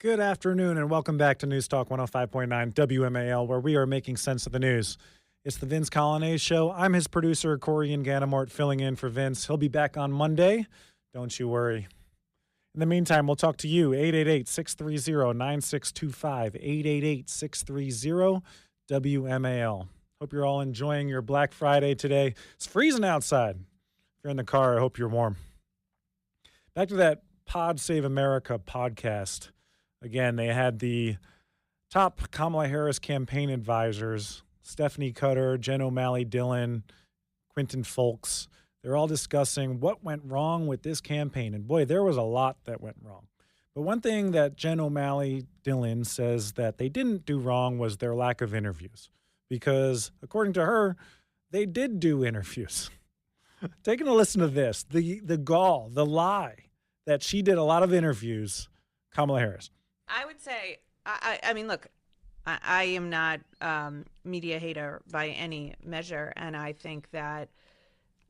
Good afternoon and welcome back to News Talk 105.9 WMAL, where we are making sense of the news. It's the Vince Coglianese Show. I'm his producer, Corey Inganamort, filling in for Vince. He'll be back on Monday. Don't you worry. In the meantime, we'll talk to you, 888-630-9625, 888-630-WMAL. Hope you're all enjoying your Black Friday today. It's freezing outside. If you're in the car, I hope you're warm. Back to that Pod Save America podcast. Again, they had the top Kamala Harris campaign advisors, Stephanie Cutter, Jen O'Malley Dillon, Quentin Folks. They're all discussing what went wrong with this campaign. And boy, there was a lot that went wrong. But one thing that Jen O'Malley Dillon says that they didn't do wrong was their lack of interviews. Because according to her, they did do interviews. Taking a listen to this, the gall, the lie that she did a lot of interviews, Kamala Harris. I would say, I mean, look, I am not media hater by any measure. And I think that,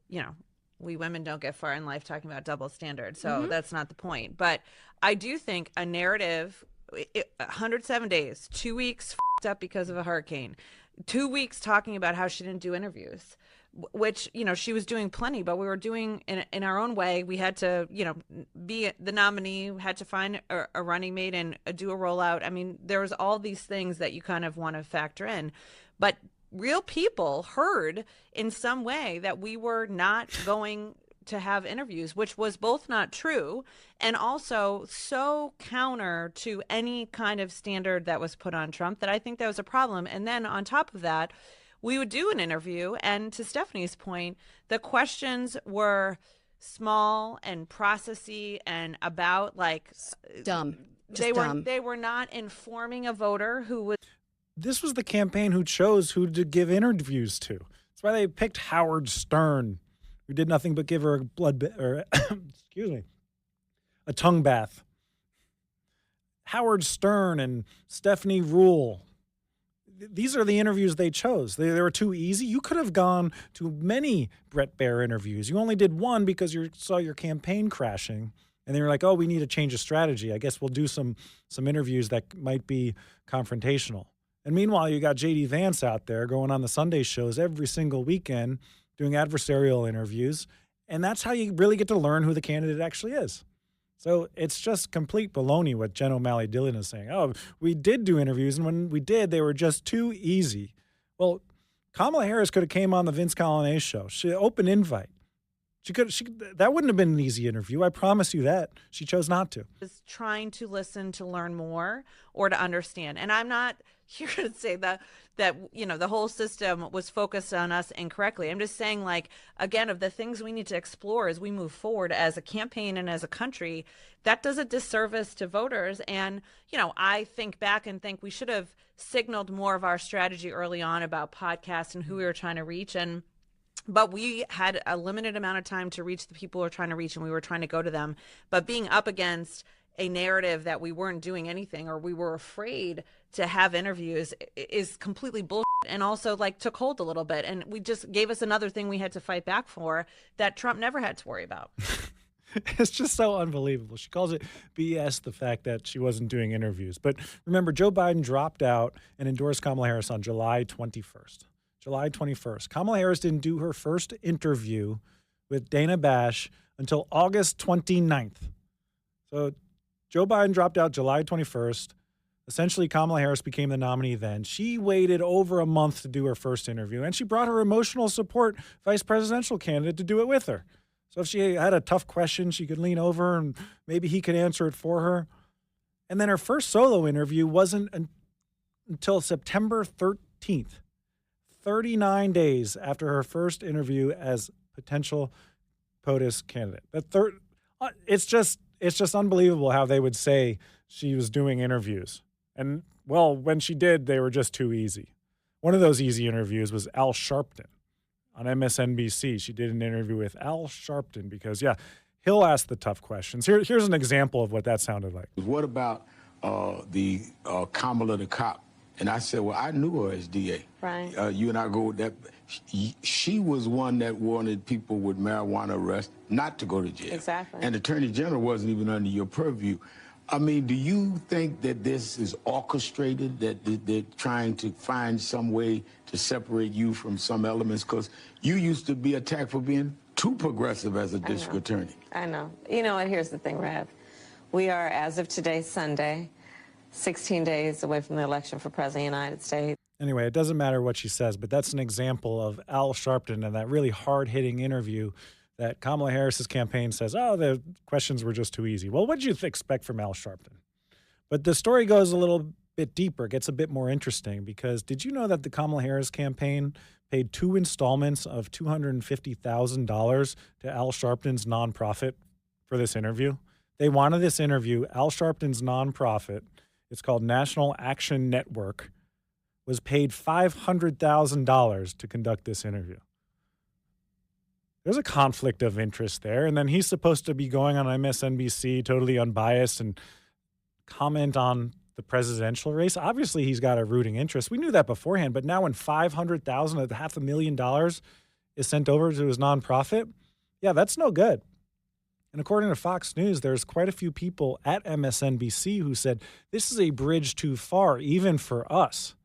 you know, we women don't get far in life talking about double standards. So that's not the point. But I do think a narrative, 107 days, 2 weeks up because of a hurricane, 2 weeks talking about how she didn't do interviews, which, you know, she was doing plenty, but we were doing in our own way. We had to, you know, be the nominee, had to find a running mate and do a rollout. I mean, there was all these things that you kind of want to factor in, but real people heard in some way that we were not going to have interviews, which was both not true and also so counter to any kind of standard that was put on Trump that I think that was a problem. And then on top of that, we would do an interview, and to Stephanie's point, the questions were small and processy and about like dumb. They were not informing a voter who was. This was the campaign who chose who to give interviews to. That's why they picked Howard Stern, who did nothing but give her a a tongue bath. Howard Stern and Stephanie Ruhle. These are the interviews they chose. They were too easy. You could have gone to many Brett Baer interviews. You only did one because you saw your campaign crashing. And they were like, oh, we need to change a strategy. I guess we'll do some interviews that might be confrontational. And meanwhile, you got J.D. Vance out there going on the Sunday shows every single weekend doing adversarial interviews. And that's how you really get to learn who the candidate actually is. So it's just complete baloney what Jen O'Malley Dillon is saying. Oh, we did do interviews, and when we did, they were just too easy. Well, Kamala Harris could have came on the Vince Coglianese show. She open invite. That wouldn't have been an easy interview. I promise you that. She chose not to. Was trying to listen to learn more or to understand. And I'm not here to say that you know, the whole system was focused on us incorrectly. I'm just saying, like, again, of the things we need to explore as we move forward as a campaign and as a country, that does a disservice to voters. And, you know, I think back and think we should have signaled more of our strategy early on about podcasts and who we were trying to reach. But we had a limited amount of time to reach the people we were trying to reach, and we were trying to go to them. But being up against a narrative that we weren't doing anything or we were afraid to have interviews is completely bullshit, and also like took hold a little bit. And we just gave us another thing we had to fight back for that Trump never had to worry about. It's just so unbelievable. She calls it BS, the fact that she wasn't doing interviews. But remember, Joe Biden dropped out and endorsed Kamala Harris on July 21st. July 21st. Kamala Harris didn't do her first interview with Dana Bash until August 29th. So Joe Biden dropped out July 21st. Essentially, Kamala Harris became the nominee then. She waited over a month to do her first interview, and she brought her emotional support vice presidential candidate to do it with her. So if she had a tough question, she could lean over and maybe he could answer it for her. And then her first solo interview wasn't until September 13th. 39 days after her first interview as potential POTUS candidate. It's just unbelievable how they would say she was doing interviews. And, well, when she did, they were just too easy. One of those easy interviews was Al Sharpton on MSNBC. She did an interview with Al Sharpton because, yeah, he'll ask the tough questions. Here's an example of what that sounded like. What about the Kamala the cop? And I said, well, I knew her as DA. Right. You and I go with that. She was one that wanted people with marijuana arrest not to go to jail. Exactly. And the Attorney General wasn't even under your purview. I mean, do you think that this is orchestrated, that they're trying to find some way to separate you from some elements? Because you used to be attacked for being too progressive as a district attorney. I know. You know what? Here's the thing, Rev. We are, as of today, Sunday, 16 days away from the election for President of the United States. Anyway, it doesn't matter what she says, but that's an example of Al Sharpton and that really hard-hitting interview that Kamala Harris's campaign says, oh, the questions were just too easy. Well, what did you expect from Al Sharpton? But the story goes a little bit deeper, gets a bit more interesting, because did you know that the Kamala Harris campaign paid 2 installments of $250,000 to Al Sharpton's nonprofit for this interview? They wanted this interview. Al Sharpton's nonprofit, it's called National Action Network, was paid $500,000 to conduct this interview. There's a conflict of interest there. And then he's supposed to be going on MSNBC, totally unbiased, and comment on the presidential race. Obviously, he's got a rooting interest. We knew that beforehand. But now when $500,000, $500,000 is sent over to his nonprofit, yeah, that's no good. And according to Fox News, there's quite a few people at MSNBC who said, this is a bridge too far, even for us.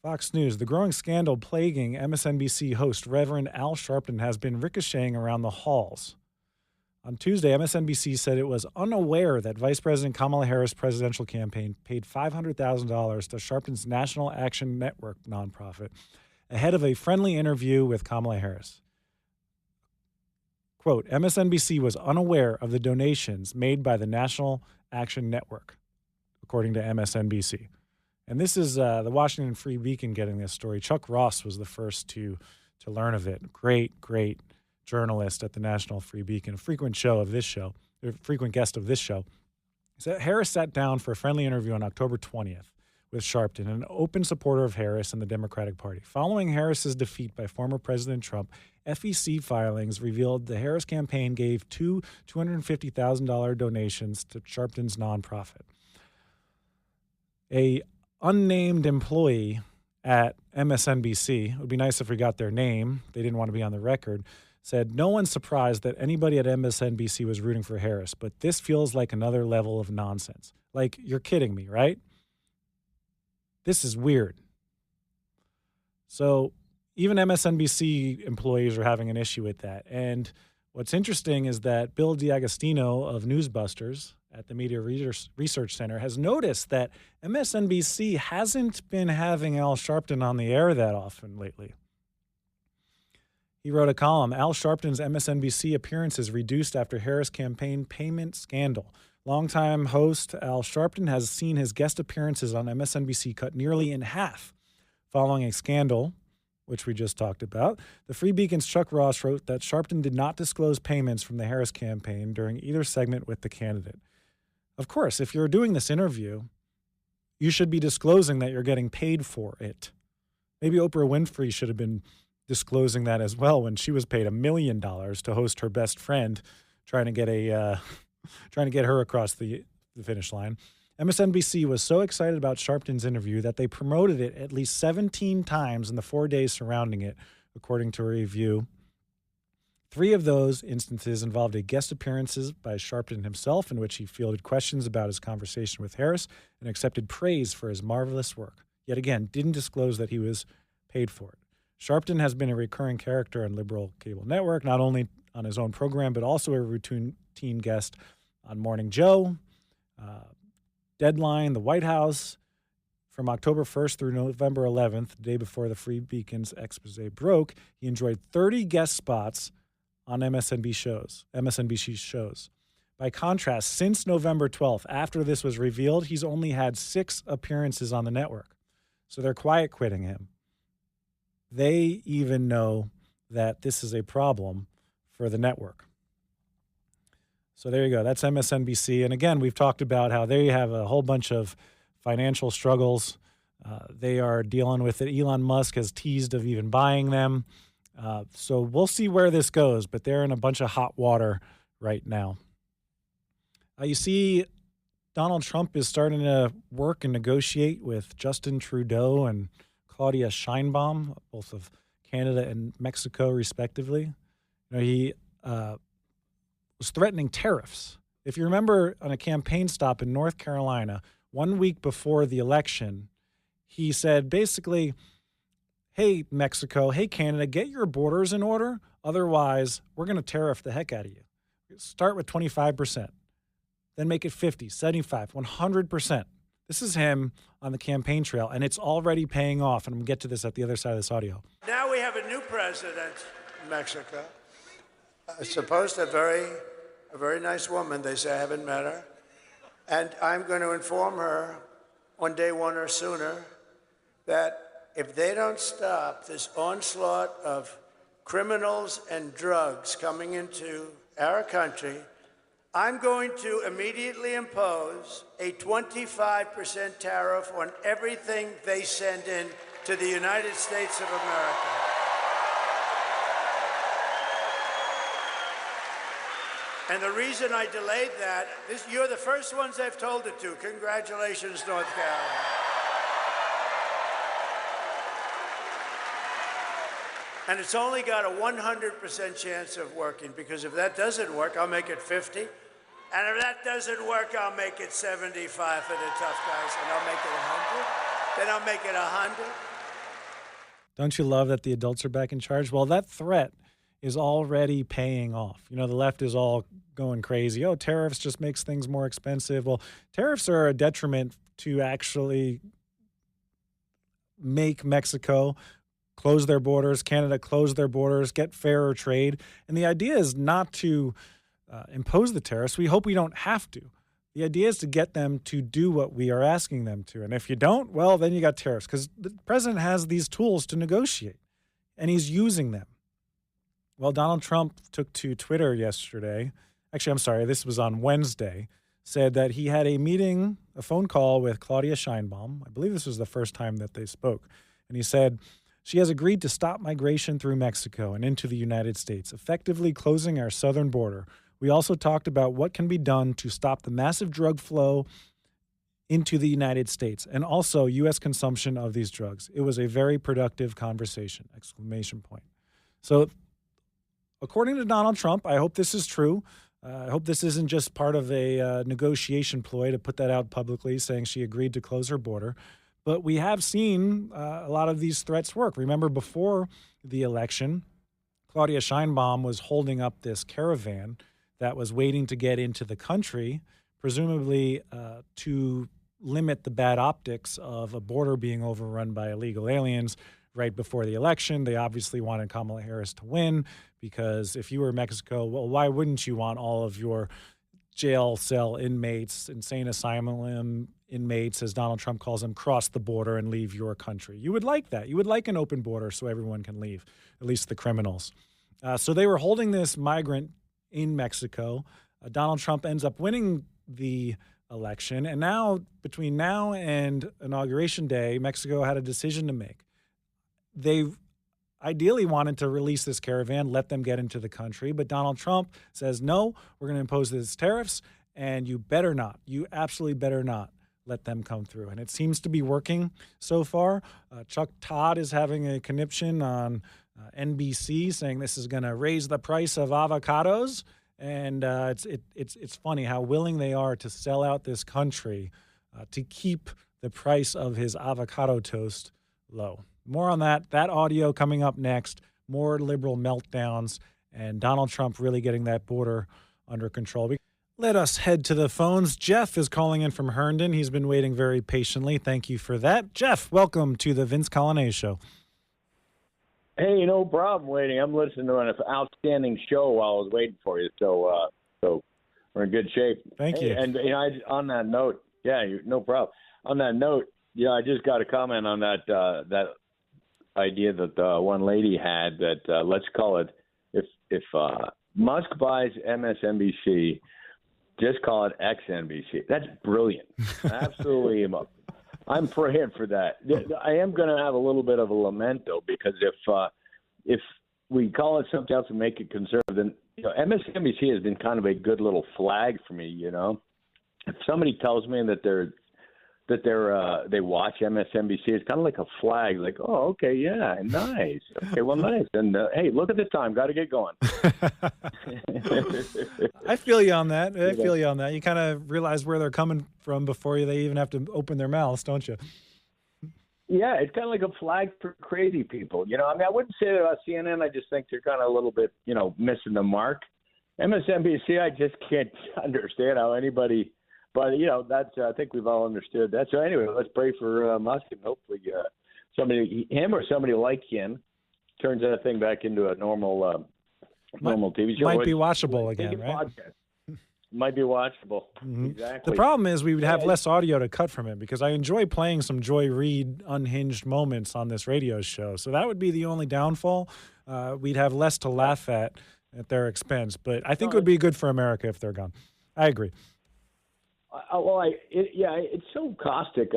Fox News, the growing scandal plaguing MSNBC host Reverend Al Sharpton has been ricocheting around the halls. On Tuesday, MSNBC said it was unaware that Vice President Kamala Harris' presidential campaign paid $500,000 to Sharpton's National Action Network nonprofit ahead of a friendly interview with Kamala Harris. Quote, MSNBC was unaware of the donations made by the National Action Network, according to MSNBC. And this is the Washington Free Beacon getting this story. Chuck Ross was the first to learn of it. Great journalist at the National Free Beacon, a frequent guest of this show. So Harris sat down for a friendly interview on October 20th with Sharpton, an open supporter of Harris and the Democratic Party. Following Harris's defeat by former President Trump, FEC filings revealed the Harris campaign gave 2 $250,000 donations to Sharpton's nonprofit. A unnamed employee at MSNBC, it would be nice if we got their name, they didn't want to be on the record, said, no one's surprised that anybody at MSNBC was rooting for Harris, but this feels like another level of nonsense. Like, you're kidding me, right? This is weird. So even MSNBC employees are having an issue with that. And what's interesting is that Bill D'Agostino of Newsbusters at the Media Research Center has noticed that MSNBC hasn't been having Al Sharpton on the air that often lately. He wrote a column, Al Sharpton's MSNBC appearances reduced after Harris campaign payment scandal. Longtime host Al Sharpton has seen his guest appearances on MSNBC cut nearly in half following a scandal, which we just talked about. The Free Beacon's Chuck Ross wrote that Sharpton did not disclose payments from the Harris campaign during either segment with the candidate. Of course, if you're doing this interview, you should be disclosing that you're getting paid for it. Maybe Oprah Winfrey should have been disclosing that as well when she was paid $1 million to host her best friend, trying to get her across the finish line. MSNBC was so excited about Sharpton's interview that they promoted it at least 17 times in the 4 days surrounding it, according to a review. 3 of those instances involved guest appearances by Sharpton himself, in which he fielded questions about his conversation with Harris and accepted praise for his marvelous work. Yet again, didn't disclose that he was paid for it. Sharpton has been a recurring character on liberal cable network, not only on his own program, but also a routine guest on Morning Joe, Deadline, The White House. From October 1st through November 11th, the day before the Free Beacon's expose broke, he enjoyed 30 guest spots on MSNBC shows. By contrast, since November 12th, after this was revealed, he's only had 6 appearances on the network. So they're quiet quitting him. They even know that this is a problem for the network. So there you go. That's MSNBC. And again, we've talked about how they have a whole bunch of financial struggles. They are dealing with it. Elon Musk has teased of even buying them. So we'll see where this goes, but they're in a bunch of hot water right now. You see, Donald Trump is starting to work and negotiate with Justin Trudeau and Claudia Sheinbaum, both of Canada and Mexico, respectively. He was threatening tariffs If you remember on a campaign stop in North Carolina, 1 week before the election, he said basically, hey, Mexico, hey, Canada, get your borders in order. Otherwise, we're going to tariff the heck out of you. Start with 25%, then make it 50, 75, 100%. This is him on the campaign trail, and it's already paying off. And I'm going to get to this at the other side of this audio. Now we have a new president in Mexico. Supposed a very nice woman. They say I haven't met her. And I'm going to inform her on day one or sooner that if they don't stop this onslaught of criminals and drugs coming into our country, I'm going to immediately impose a 25% tariff on everything they send in to the United States of America. And the reason I delayed that, you're the first ones I've told it to. Congratulations, North Carolina. And it's only got a 100% chance of working, because if that doesn't work, I'll make it 50. And if that doesn't work, I'll make it 75 for the tough guys. And I'll make it 100. Then I'll make it 100. Don't you love that the adults are back in charge? Well, that threat is already paying off. You know, the left is all going crazy. Oh, tariffs just makes things more expensive. Well, tariffs are a detriment to actually make Mexico close their borders, Canada close their borders, get fairer trade. And the idea is not to impose the tariffs. We hope we don't have to. The idea is to get them to do what we are asking them to. And if you don't, well, then you got tariffs, because the president has these tools to negotiate, and he's using them. Well, Donald Trump took to Twitter yesterday. Actually, I'm sorry, this was on Wednesday, said that he had a meeting, a phone call with Claudia Sheinbaum. I believe this was the first time that they spoke. And he said, she has agreed to stop migration through Mexico and into the United States, effectively closing our southern border. We also talked about what can be done to stop the massive drug flow into the United States and also U.S. consumption of these drugs. It was a very productive conversation, exclamation point. So according to Donald Trump, I hope this is true. I hope this isn't just part of a negotiation ploy to put that out publicly, saying she agreed to close her border. But we have seen a lot of these threats work. Remember, before the election, Claudia Sheinbaum was holding up this caravan that was waiting to get into the country, presumably to limit the bad optics of a border being overrun by illegal aliens right before the election. They obviously wanted Kamala Harris to win, because if you were Mexico, well, why wouldn't you want all of your jail cell inmates, insane asylum inmates, as Donald Trump calls them, cross the border and leave your country? You would like that. You would like an open border so everyone can leave, at least the criminals. So they were holding this migrant in Mexico. Donald Trump ends up winning the election. And now, between now and Inauguration Day, Mexico had a decision to make. They ideally wanted to release this caravan, let them get into the country. But Donald Trump says, no, we're going to impose these tariffs, and you better not. You absolutely better not let them come through. And it seems to be working so far. Chuck Todd is having a conniption on NBC saying this is going to raise the price of avocados. And it's funny how willing they are to sell out this country to keep the price of his avocado toast low. More on that audio coming up next, more liberal meltdowns, and Donald Trump really getting that border under control. Let us head to the phones. Jeff is calling in from Herndon. He's been waiting very patiently. Thank you for that. Jeff, welcome to the Vince Coglianese Show. Hey, no problem waiting. I'm listening to an outstanding show while I was waiting for you, so we're in good shape. Thank you. And on that note, no problem. On that note, I just got a comment on that idea that one lady had that let's call it, if Musk buys MSNBC, just call it XNBC. That's brilliant. Absolutely. I'm praying for that. I am going to have a little bit of a lament, though, because if we call it something else and make it conservative, then MSNBC has been kind of a good little flag for me. If somebody tells me that they're that they watch MSNBC. It's kind of like a flag, like, oh, okay, yeah, nice. Okay, well, nice. And hey, look at the time. Got to get going. I feel you on that. You kind of realize where they're coming from before they even have to open their mouths, don't you? Yeah, it's kind of like a flag for crazy people. You know, I mean, I wouldn't say that about CNN. I just think they're kind of a little bit, missing the mark. MSNBC, I just can't understand how anybody. But, that's I think we've all understood that. So anyway, let's pray for Musk, and hopefully him or somebody like him turns that thing back into a normal TV show. Might be watchable again, right? Might be watchable. Mm-hmm. Exactly. The problem is we would have less audio to cut from it, because I enjoy playing some Joy Reid unhinged moments on this radio show. So that would be the only downfall. We'd have less to laugh at their expense. But I think it would be good for America if they're gone. I agree. It's so caustic.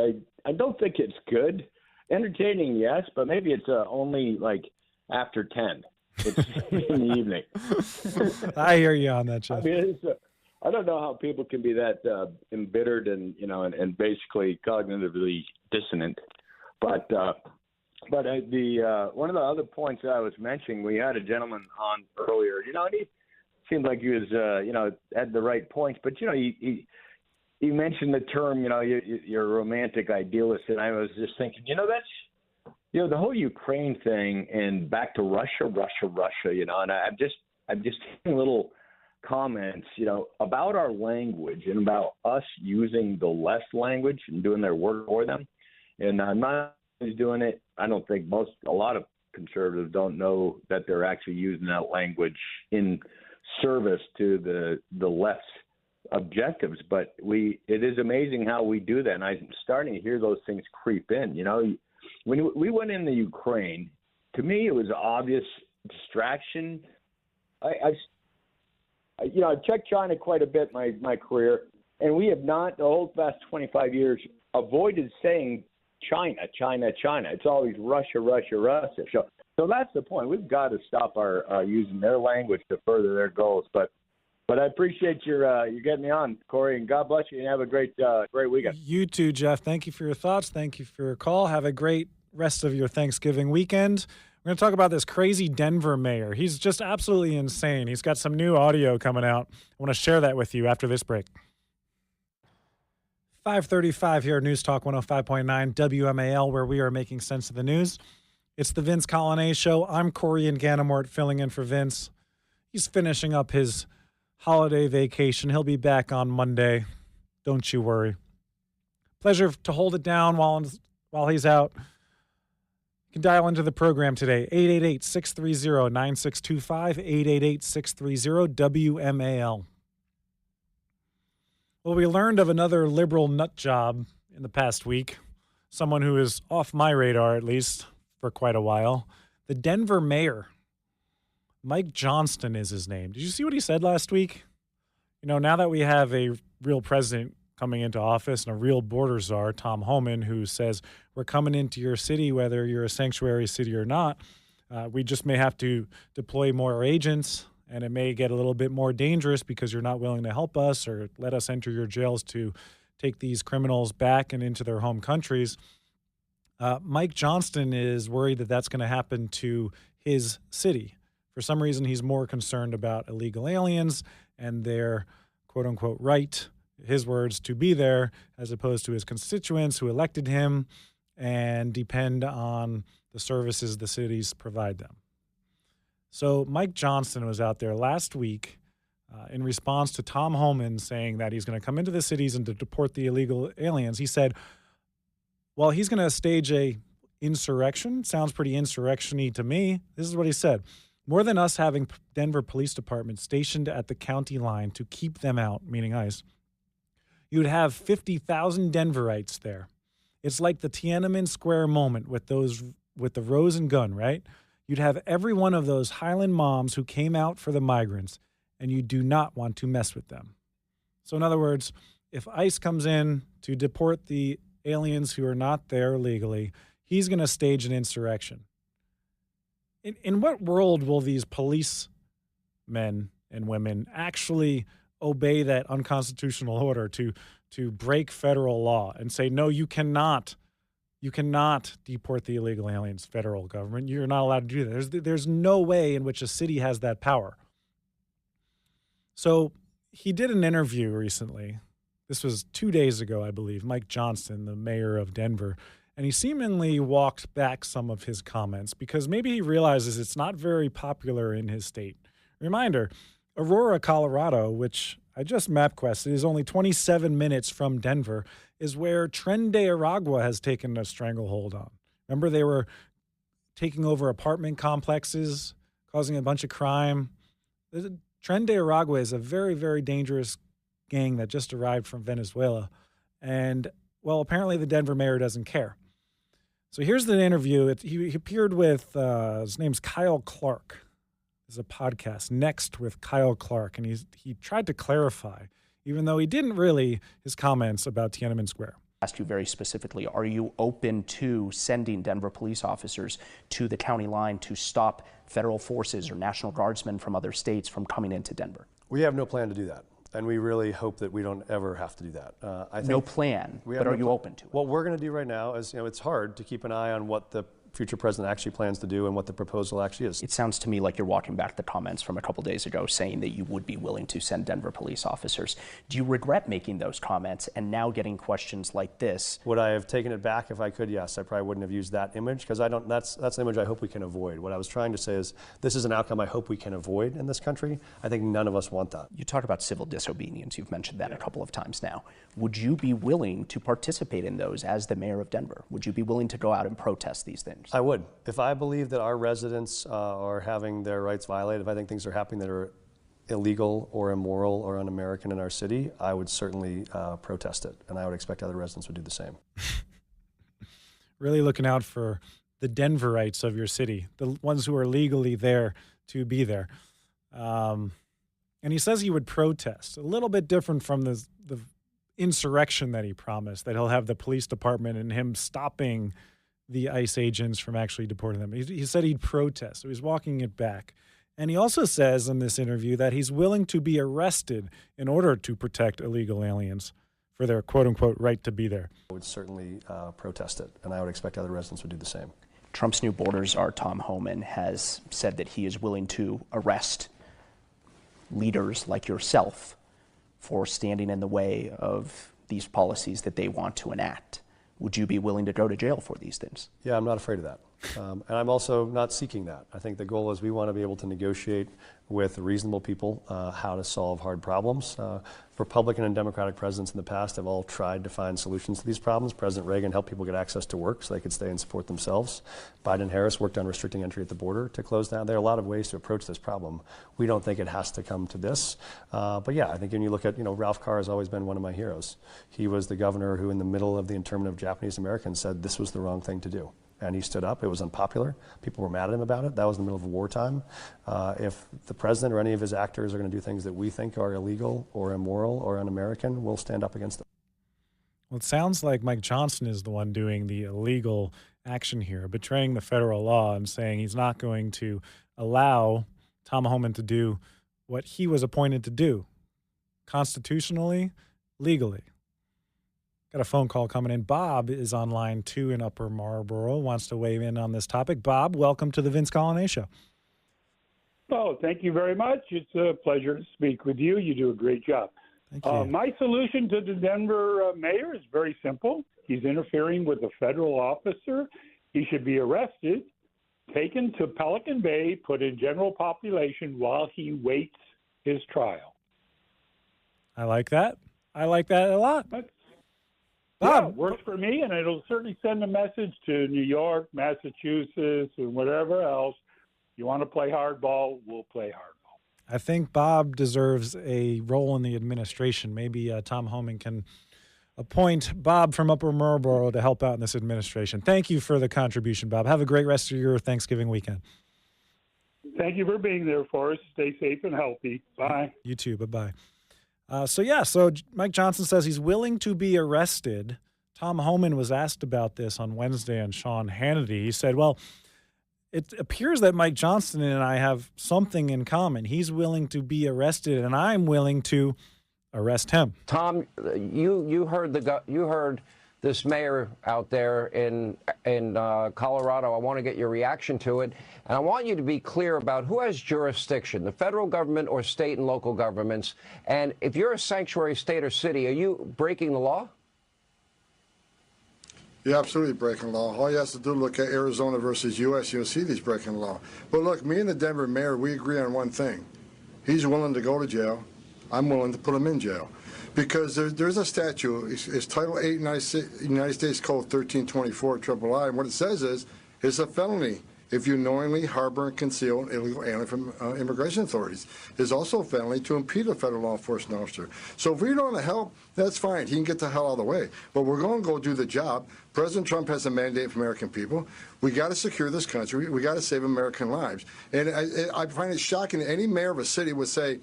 I don't think it's good. Entertaining, yes, but maybe it's only like after 10. It's in the evening. I hear you on that, Jeff. I mean, I don't know how people can be that embittered and and basically cognitively dissonant. But one of the other points that I was mentioning, we had a gentleman on earlier. And he seemed like he was had the right points, but he mentioned the term, you're a romantic idealist, and I was just thinking, that's the whole Ukraine thing and back to Russia, and I'm just hearing little comments, about our language and about us using the left language and doing their work for them. And I'm not doing it. I don't think a lot of conservatives don't know that they're actually using that language in service to the left's objectives, but it is amazing how we do that, and I'm starting to hear those things creep in. When we went into Ukraine, to me it was obvious distraction. I've checked China quite a bit my career, and we have not the whole past 25 years avoided saying China. It's always Russia. So that's the point. We've got to stop our using their language to further their goals. But I appreciate your getting me on, Corey, and God bless you, and have a great weekend. You too, Jeff. Thank you for your thoughts. Thank you for your call. Have a great rest of your Thanksgiving weekend. We're going to talk about this crazy Denver mayor. He's just absolutely insane. He's got some new audio coming out. I want to share that with you after this break. 5:35 here at News Talk 105.9 WMAL, where we are making sense of the news. It's the Vince Coglianese Show. I'm Corey Inganamort, filling in for Vince. He's finishing up his holiday vacation. He'll be back on Monday. Don't you worry. Pleasure to hold it down while he's out. You can dial into the program today, 888-630-9625, 888-630-WMAL. Well, we learned of another liberal nut job in the past week, someone who is off my radar, at least, for quite a while. The Denver mayor, Mike Johnston is his name. Did you see what he said last week? Now that we have a real president coming into office and a real border czar, Tom Homan, who says, we're coming into your city, whether you're a sanctuary city or not. We just may have to deploy more agents, and it may get a little bit more dangerous because you're not willing to help us or let us enter your jails to take these criminals back and into their home countries. Mike Johnston is worried that that's going to happen to his city. For some reason, he's more concerned about illegal aliens and their quote-unquote right, his words, to be there, as opposed to his constituents who elected him and depend on the services the cities provide them. So Mike Johnston was out there last week in response to Tom Homan saying that he's going to come into the cities and to deport the illegal aliens. He said, well, he's going to stage a insurrection. Sounds pretty insurrection-y to me. This is what he said. More than us having Denver Police Department stationed at the county line to keep them out, meaning ICE, you would have 50,000 Denverites there. It's like the Tiananmen Square moment with the rose and gun, right? You'd have every one of those Highland moms who came out for the migrants, and you do not want to mess with them. So in other words, if ICE comes in to deport the aliens who are not there legally, he's going to stage an insurrection. In what world will these police men and women actually obey that unconstitutional order to to break federal law and say, no, you cannot deport the illegal aliens, federal government. You're not allowed to do that. There's no way in which a city has that power. So he did an interview recently. This was 2 days ago, I believe, Mike Johnson, the mayor of Denver. And he seemingly walked back some of his comments because maybe he realizes it's not very popular in his state. Reminder, Aurora, Colorado, which I just MapQuested, is only 27 minutes from Denver, is where Tren de Aragua has taken a stranglehold on. Remember, they were taking over apartment complexes, causing a bunch of crime. Tren de Aragua is a very, very dangerous gang that just arrived from Venezuela. And, well, apparently the Denver mayor doesn't care. So here's the interview. He appeared with, his name's Kyle Clark. There's a podcast, Next with Kyle Clark, and he tried to clarify, even though he didn't really, his comments about Tiananmen Square. Asked you very specifically, are you open to sending Denver police officers to the county line to stop federal forces or National Guardsmen from other states from coming into Denver? We have no plan to do that. And we really hope that we don't ever have to do that. I think no plan, but are you open to it? What we're going to do right now is, it's hard to keep an eye on what the future president actually plans to do and what the proposal actually is. It sounds to me like you're walking back the comments from a couple days ago saying that you would be willing to send Denver police officers. Do you regret making those comments and now getting questions like this? Would I have taken it back if I could? Yes, I probably wouldn't have used that image because that's an image I hope we can avoid. What I was trying to say is this is an outcome I hope we can avoid in this country. I think none of us want that. You talk about civil disobedience. You've mentioned that a couple of times now. Would you be willing to participate in those as the mayor of Denver? Would you be willing to go out and protest these things? I would. If I believe that our residents are having their rights violated, if I think things are happening that are illegal or immoral or un-American in our city, I would certainly protest it, and I would expect other residents would do the same. Really looking out for the Denverites of your city, the ones who are legally there to be there. And he says he would protest, a little bit different from the insurrection that he promised, that he'll have the police department and him stopping the ICE agents from actually deporting them. He said he'd protest, so he's walking it back. And he also says in this interview that he's willing to be arrested in order to protect illegal aliens for their quote-unquote right to be there. I would certainly protest it, and I would expect other residents would do the same. Trump's new border czar, Tom Homan, has said that he is willing to arrest leaders like yourself for standing in the way of these policies that they want to enact. Would you be willing to go to jail for these things? Yeah, I'm not afraid of that. And I'm also not seeking that. I think the goal is we want to be able to negotiate with reasonable people how to solve hard problems. Republican and Democratic presidents in the past have all tried to find solutions to these problems. President Reagan helped people get access to work so they could stay and support themselves. Biden and Harris worked on restricting entry at the border to close down. There are a lot of ways to approach this problem. We don't think it has to come to this. But yeah, I think when you look at, Ralph Carr has always been one of my heroes. He was the governor who in the middle of the internment of Japanese Americans said this was the wrong thing to do. And he stood up. It was unpopular. People were mad at him about it. That was in the middle of wartime. If the president or any of his actors are going to do things that we think are illegal or immoral or un-American, we'll stand up against them. Well, it sounds like Mike Johnson is the one doing the illegal action here, betraying the federal law and saying he's not going to allow Tom Homan to do what he was appointed to do, constitutionally, legally. Got a phone call coming in. Bob is on line 2 in Upper Marlboro, wants to weigh in on this topic. Bob, welcome to the Vince Colonnese Show. Oh, thank you very much. It's a pleasure to speak with you. You do a great job. Thank you. My solution to the Denver mayor is very simple. He's interfering with a federal officer. He should be arrested, taken to Pelican Bay, put in general population while he waits his trial. I like that. I like that a lot. Yeah, it works for me, and it'll certainly send a message to New York, Massachusetts, and whatever else. You want to play hardball, we'll play hardball. I think Bob deserves a role in the administration. Maybe Tom Homan can appoint Bob from Upper Marlboro to help out in this administration. Thank you for the contribution, Bob. Have a great rest of your Thanksgiving weekend. Thank you for being there for us. Stay safe and healthy. Bye. You too. Bye-bye. So Mike Johnson says he's willing to be arrested. Tom Homan was asked about this on Wednesday on Sean Hannity. He said, well, it appears that Mike Johnson and I have something in common. He's willing to be arrested, and I'm willing to arrest him. Tom, you heard this mayor out there in Colorado. I want to get your reaction to it, and I want you to be clear about who has jurisdiction, the federal government or state and local governments. And if you're a sanctuary state or city, are you breaking the law? You're absolutely breaking the law. All you have to do is look at Arizona versus U.S. You'll see he's breaking the law. But look, me and the Denver mayor, we agree on one thing. He's willing to go to jail. I'm willing to put him in jail. Because there's a statute, it's Title 8 United States Code 1324 III, and what it says is, it's a felony if you knowingly harbor and conceal an illegal alien from immigration authorities. It's also a felony to impede a federal law enforcement officer. So if we don't want to help, that's fine. He can get the hell out of the way. But we're going to go do the job. President Trump has a mandate for American people. We got to secure this country. We got to save American lives. And I find it shocking that any mayor of a city would say,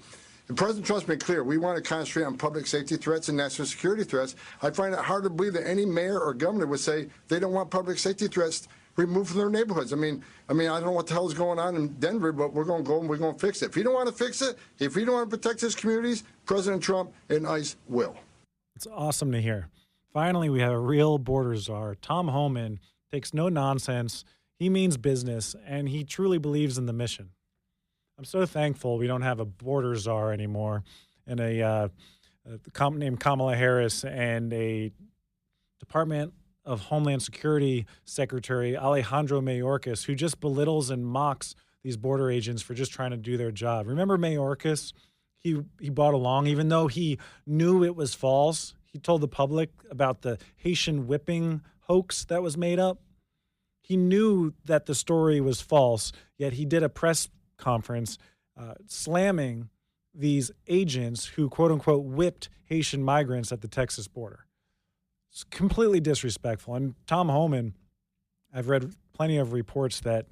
President Trump's been clear. We want to concentrate on public safety threats and national security threats. I find it hard to believe that any mayor or governor would say they don't want public safety threats removed from their neighborhoods. I mean, I don't know what the hell is going on in Denver, but we're going to go and we're going to fix it. If you don't want to fix it, if you don't want to protect his communities, President Trump and ICE will. It's awesome to hear. Finally, we have a real border czar. Tom Homan takes no nonsense. He means business, and he truly believes in the mission. I'm so thankful we don't have a border czar anymore and named Kamala Harris and a Department of Homeland Security Secretary Alejandro Mayorkas, who just belittles and mocks these border agents for just trying to do their job. Remember Mayorkas? He bought along, even though he knew it was false. He told the public about the Haitian whipping hoax that was made up. He knew that the story was false, yet he did a press conference slamming these agents who, quote unquote, whipped Haitian migrants at the Texas border. It's completely disrespectful. And Tom Homan, I've read plenty of reports that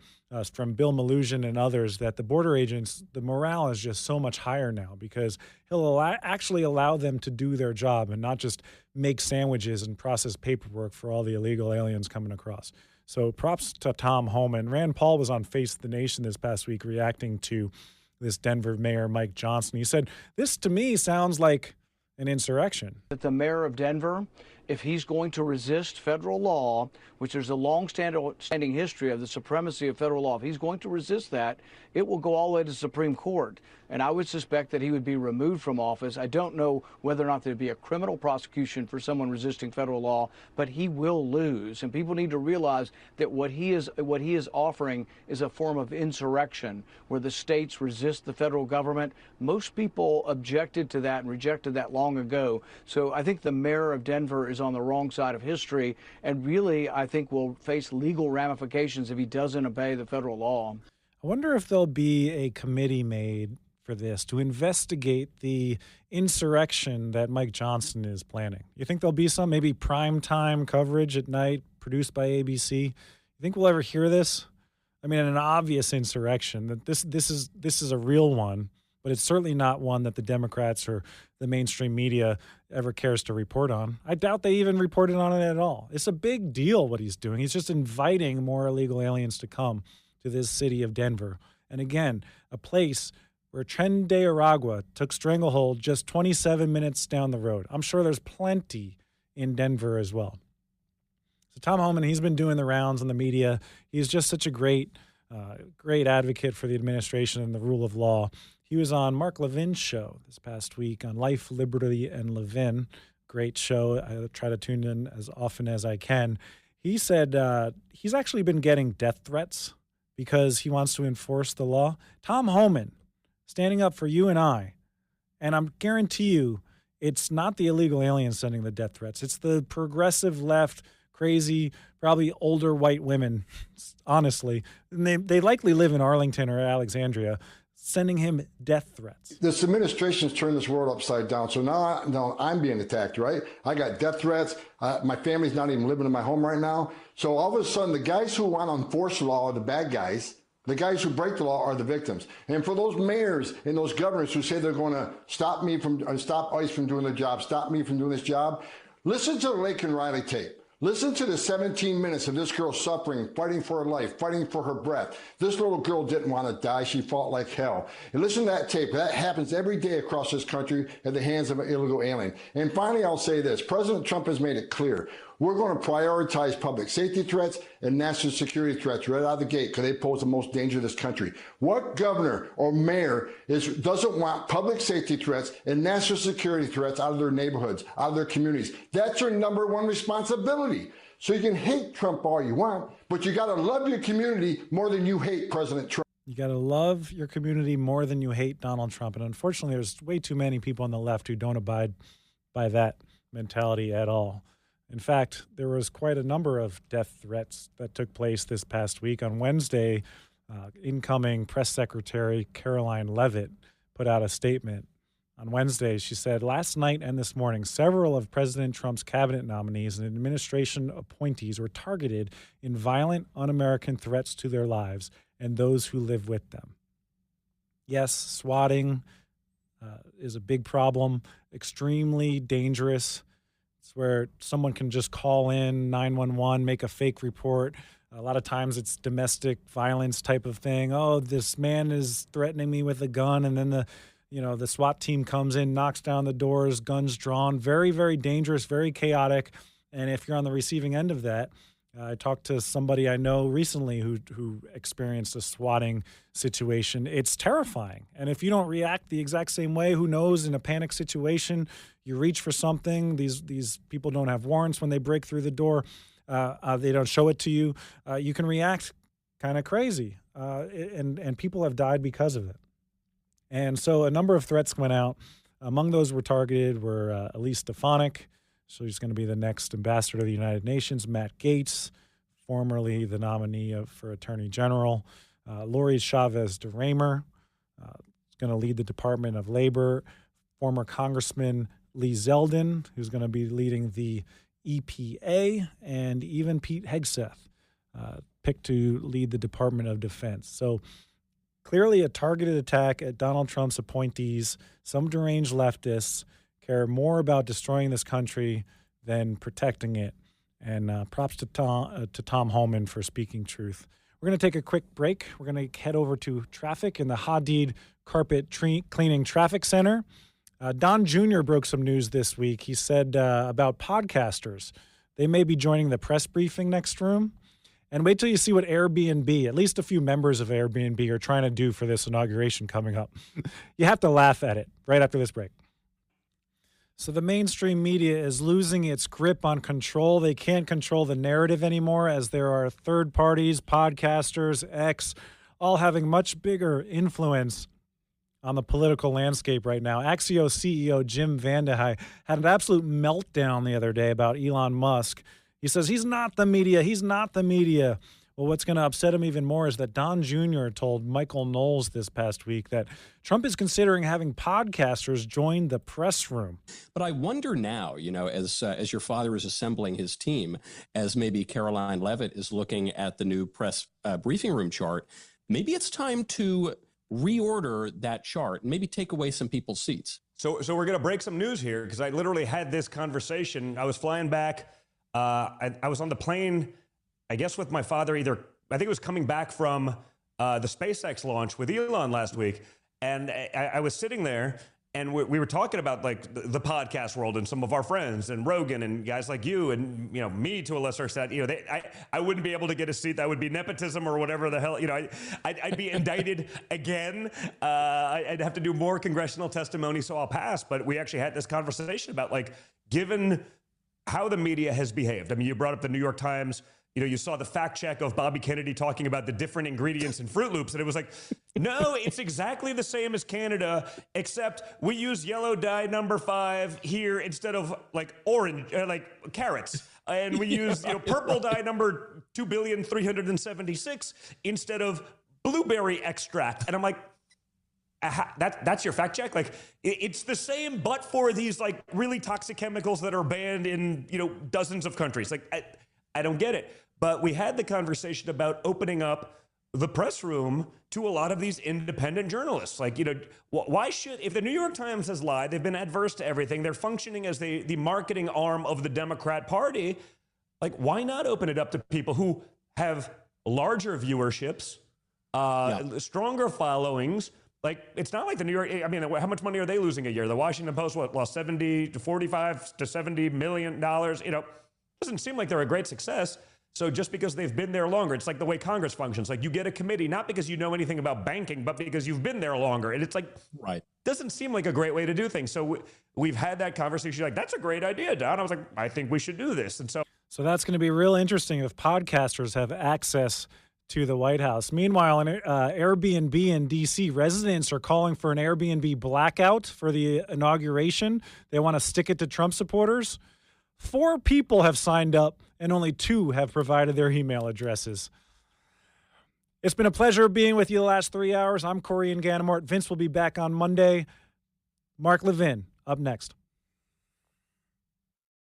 from Bill Malugin and others that the border agents, the morale is just so much higher now because he'll actually allow them to do their job and not just make sandwiches and process paperwork for all the illegal aliens coming across. So props to Tom Homan. Rand Paul was on Face the Nation this past week reacting to this Denver mayor, Mike Johnson. He said, this to me sounds like an insurrection. That the mayor of Denver, if he's going to resist federal law, which there's a long-standing history of the supremacy of federal law, if he's going to resist that, it will go all the way to the Supreme Court. And I would suspect that he would be removed from office. I don't know whether or not there'd be a criminal prosecution for someone resisting federal law, but he will lose. And people need to realize that what he is offering is a form of insurrection, where the states resist the federal government. Most people objected to that and rejected that long ago. So I think the mayor of Denver is on the wrong side of history, and really, I think will face legal ramifications if he doesn't obey the federal law. I wonder if there'll be a committee made for this to investigate the insurrection that Mike Johnson is planning. You think there'll be some maybe primetime coverage at night produced by ABC? You think we'll ever hear this? I mean, an obvious insurrection that this is a real one, but it's certainly not one that the Democrats or the mainstream media ever cares to report on. I doubt they even reported on it at all. It's a big deal what he's doing. He's just inviting more illegal aliens to come to this city of Denver. And again, a place where Tren de Aragua took stranglehold just 27 minutes down the road. I'm sure there's plenty in Denver as well. So Tom Homan, he's been doing the rounds in the media. He's just such a great advocate for the administration and the rule of law. He was on Mark Levin's show this past week on Life, Liberty, and Levin. Great show. I try to tune in as often as I can. He said he's actually been getting death threats because he wants to enforce the law. Tom Homan, standing up for you and I guarantee you it's not the illegal aliens sending the death threats. It's the progressive left, crazy, probably older white women, honestly. And they likely live in Arlington or Alexandria, sending him death threats. This administration's turned this world upside down. So now I'm being attacked, right? I got death threats. My family's not even living in my home right now. So all of a sudden, the guys who want to enforce the law are the bad guys. The guys who break the law are the victims. And for those mayors and those governors who say they're going to stop ICE from doing their job, stop me from doing this job, listen to the Laken Riley tape. Listen to the 17 minutes of this girl suffering, fighting for her life, fighting for her breath. This little girl didn't want to die. She fought like hell. And listen to that tape. That happens every day across this country at the hands of an illegal alien. And finally, I'll say this. President Trump has made it clear. We're going to prioritize public safety threats and national security threats right out of the gate because they pose the most danger to this country. What governor or mayor doesn't want public safety threats and national security threats out of their neighborhoods, out of their communities? That's your number one responsibility. So you can hate Trump all you want, but you got to love your community more than you hate President Trump. You got to love your community more than you hate Donald Trump. And unfortunately, there's way too many people on the left who don't abide by that mentality at all. In fact, there was quite a number of death threats that took place this past week. On Wednesday, incoming press secretary Caroline Leavitt put out a statement. On Wednesday, she said, last night and this morning, several of President Trump's cabinet nominees and administration appointees were targeted in violent, un-American threats to their lives and those who live with them. Yes, swatting is a big problem, extremely dangerous. It's where someone can just call in 911, make a fake report. A lot of times it's domestic violence type of thing. Oh, this man is threatening me with a gun, and then the SWAT team comes in, knocks down the doors, guns drawn. Very, very dangerous, very chaotic. And if you're on the receiving end of that, I talked to somebody I know recently who experienced a swatting situation. It's terrifying. And if you don't react the exact same way, who knows, in a panic situation, you reach for something. These people don't have warrants when they break through the door. They don't show it to you. You can react kind of crazy. And people have died because of it. And so a number of threats went out. Among those were targeted were Elise Stefanik. So he's going to be the next ambassador to the United Nations. Matt Gaetz, formerly the nominee for Attorney General. Lori Chavez DeRaymer is going to lead the Department of Labor. Former Congressman Lee Zeldin, who's going to be leading the EPA. And even Pete Hegseth, picked to lead the Department of Defense. So clearly a targeted attack at Donald Trump's appointees. Some deranged leftists care more about destroying this country than protecting it. And props to Tom Homan for speaking truth. We're going to take a quick break. We're going to head over to traffic in the Hadid Carpet Cleaning Traffic Center. Don Jr. broke some news this week. He said about podcasters, they may be joining the press briefing next room. And wait till you see what Airbnb, at least a few members of Airbnb, are trying to do for this inauguration coming up. You have to laugh at it right after this break. So the mainstream media is losing its grip on control. They can't control the narrative anymore, as there are third parties, podcasters, X, all having much bigger influence on the political landscape right now. Axios CEO Jim Vandehei had an absolute meltdown the other day about Elon Musk. He says he's not the media. He's not the media. Well, what's going to upset him even more is that Don Jr. told Michael Knowles this past week that Trump is considering having podcasters join the press room. But I wonder now, as your father is assembling his team, as maybe Caroline Leavitt is looking at the new press briefing room chart, maybe it's time to reorder that chart and maybe take away some people's seats. So we're going to break some news here, because I literally had this conversation. I was flying back. I was on the plane, I guess, with my father. I think it was coming back from the SpaceX launch with Elon last week. And I was sitting there, and we were talking about like the podcast world and some of our friends and Rogan and guys like you and me to a lesser extent. I wouldn't be able to get a seat. That would be nepotism or whatever the hell. I'd be indicted again. I'd have to do more congressional testimony, so I'll pass. But we actually had this conversation about, like, given how the media has behaved. I mean, you brought up the New York Times. You saw the fact check of Bobby Kennedy talking about the different ingredients in Fruit Loops, and it was like, no, it's exactly the same as Canada, except we use yellow dye number 5 here instead of like orange, like carrots, and we use purple dye number 2,376,000,000 instead of blueberry extract. And I'm like, that's your fact check? Like, it's the same, but for these like really toxic chemicals that are banned in dozens of countries. Like, I don't get it. But we had the conversation about opening up the press room to a lot of these independent journalists. Like, why should, if the New York Times has lied, they've been adverse to everything, they're functioning as the marketing arm of the Democrat Party, Like, why not open it up to people who have larger viewerships, stronger followings? Like, it's not like the New York, I mean, how much money are they losing a year? The Washington Post, lost 70 to 45 to $70 million. Doesn't seem like they're a great success. So just because they've been there longer, it's like the way Congress functions. Like, you get a committee, not because you know anything about banking, but because you've been there longer. And it's like, doesn't seem like a great way to do things. So we've had that conversation. Like, that's a great idea, Don. I was like, I think we should do this. And so that's going to be real interesting if podcasters have access to the White House. Meanwhile, an Airbnb in D.C., residents are calling for an Airbnb blackout for the inauguration. They want to stick it to Trump supporters. 4 people have signed up, and only 2 have provided their email addresses. It's been a pleasure being with you the last 3 hours. I'm Corey Inganamort. Vince will be back on Monday. Mark Levin up next.